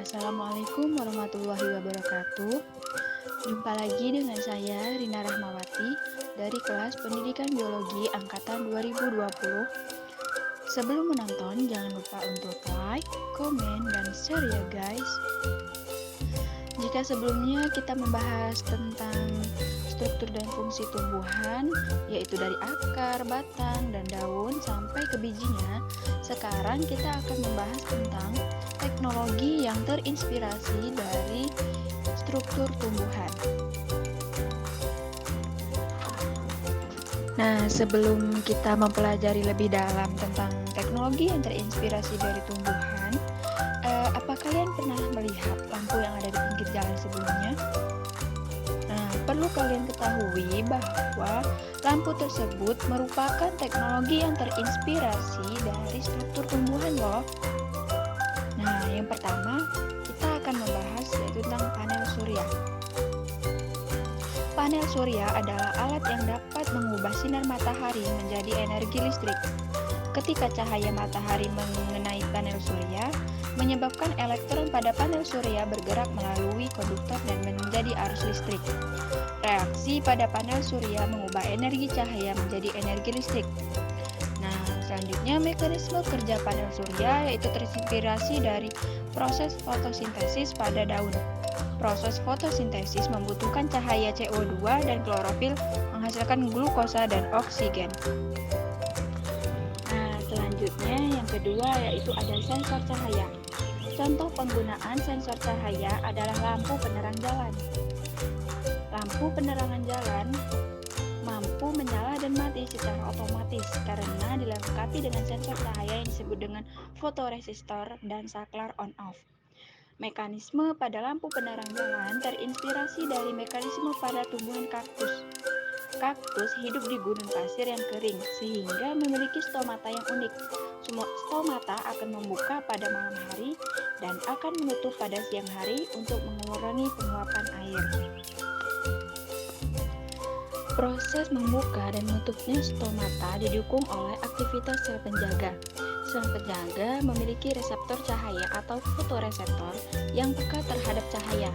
Assalamualaikum warahmatullahi wabarakatuh. Jumpa lagi dengan saya Rina Rahmawati dari kelas Pendidikan Biologi angkatan 2020. Sebelum menonton, jangan lupa untuk like, komen, dan share ya guys. Jika sebelumnya kita membahas tentang struktur dan fungsi tumbuhan, yaitu dari akar, batang, dan daun sampai ke bijinya, sekarang kita akan membahas tentang teknologi yang terinspirasi dari struktur tumbuhan. Nah, sebelum kita mempelajari lebih dalam tentang teknologi yang terinspirasi dari tumbuhan, apa kalian pernah melihat lampu yang ada di pinggir jalan sebelumnya? Nah, perlu kalian ketahui bahwa lampu tersebut merupakan teknologi yang terinspirasi dari struktur tumbuhan loh. Nah, yang pertama kita akan membahas yaitu tentang panel surya. Panel surya adalah alat yang dapat mengubah sinar matahari menjadi energi listrik. Ketika cahaya matahari mengenai panel surya, menyebabkan elektron pada panel surya bergerak melalui konduktor dan menjadi arus listrik. Reaksi pada panel surya mengubah energi cahaya menjadi energi listrik. Nah, selanjutnya mekanisme kerja panel surya yaitu terinspirasi dari proses fotosintesis pada daun. Proses fotosintesis membutuhkan cahaya CO2 dan klorofil menghasilkan glukosa dan oksigen. Nah, selanjutnya yang kedua yaitu ada sensor cahaya. Contoh penggunaan sensor cahaya adalah lampu penerang jalan. Lampu penerangan jalan mampu menyala dan mati secara otomatis karena dilengkapi dengan sensor cahaya yang disebut dengan fotoresistor dan saklar on-off. Mekanisme pada lampu penerang jalan terinspirasi dari mekanisme pada tumbuhan kaktus. Kaktus hidup di gunung pasir yang kering sehingga memiliki stomata yang unik. Stomata akan membuka pada malam hari dan akan menutup pada siang hari untuk mengurangi penguapan air. Proses membuka dan menutupnya stomata didukung oleh aktivitas sel penjaga. Sel penjaga memiliki reseptor cahaya atau fotoreseptor yang peka terhadap cahaya.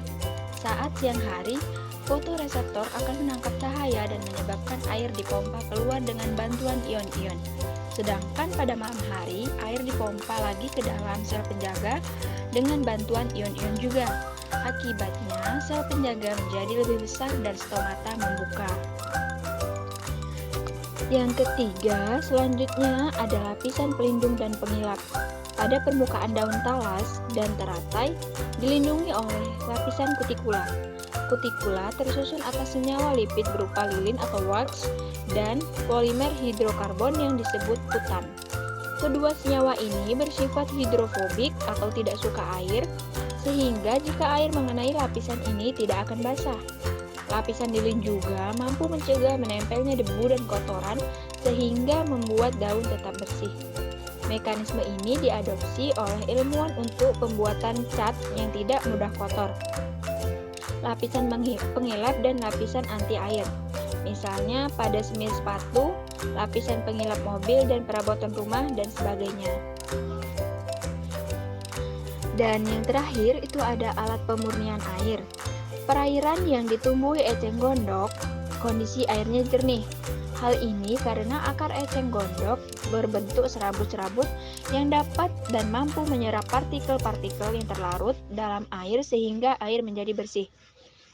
Saat siang hari, fotoreseptor akan menangkap cahaya dan menyebabkan air dipompa keluar dengan bantuan ion-ion. Sedangkan pada malam hari, air dipompa lagi ke dalam sel penjaga dengan bantuan ion-ion juga. Akibatnya, sel penjaga menjadi lebih besar dan stomata membuka. Yang ketiga, selanjutnya ada lapisan pelindung dan pengilap. Pada permukaan daun talas dan teratai dilindungi oleh lapisan kutikula. Kutikula tersusun atas senyawa lipid berupa lilin atau wax dan polimer hidrokarbon yang disebut kutan. Kedua senyawa ini bersifat hidrofobik atau tidak suka air, sehingga jika air mengenai lapisan ini tidak akan basah. Lapisan lilin juga mampu mencegah menempelnya debu dan kotoran sehingga membuat daun tetap bersih. Mekanisme ini diadopsi oleh ilmuwan untuk pembuatan cat yang tidak mudah kotor. Lapisan pengilap dan lapisan anti air. Misalnya pada semir sepatu, lapisan pengilap mobil dan perabotan rumah dan sebagainya. Dan yang terakhir itu ada alat pemurnian air. Perairan yang ditumbuhi eceng gondok, kondisi airnya jernih. Hal ini karena akar eceng gondok berbentuk serabut-serabut yang dapat dan mampu menyerap partikel-partikel yang terlarut dalam air sehingga air menjadi bersih.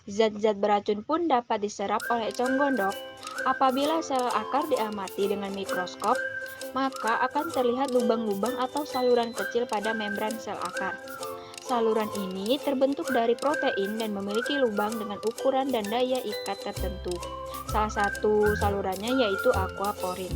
Zat-zat beracun pun dapat diserap oleh eceng gondok. Apabila sel akar diamati dengan mikroskop, maka akan terlihat lubang-lubang atau saluran kecil pada membran sel akar. Saluran ini terbentuk dari protein dan memiliki lubang dengan ukuran dan daya ikat tertentu. Salah satu salurannya yaitu aquaporin.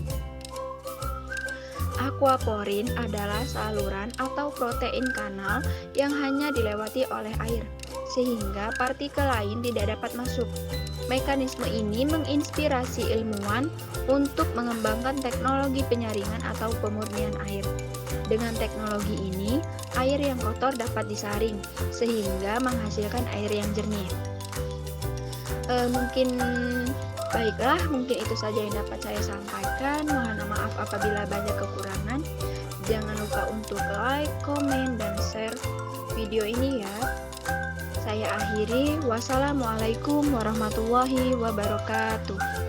Aquaporin adalah saluran atau protein kanal yang hanya dilewati oleh air, sehingga partikel lain tidak dapat masuk. Mekanisme ini menginspirasi ilmuwan untuk mengembangkan teknologi penyaringan atau pemurnian air. Dengan teknologi ini, air yang kotor dapat disaring, sehingga menghasilkan air yang jernih. Mungkin itu saja yang dapat saya sampaikan. Mohon maaf apabila banyak kekurangan. Jangan lupa untuk like, komen, dan share video video ini ya. Saya akhiri, wassalamualaikum warahmatullahi wabarakatuh.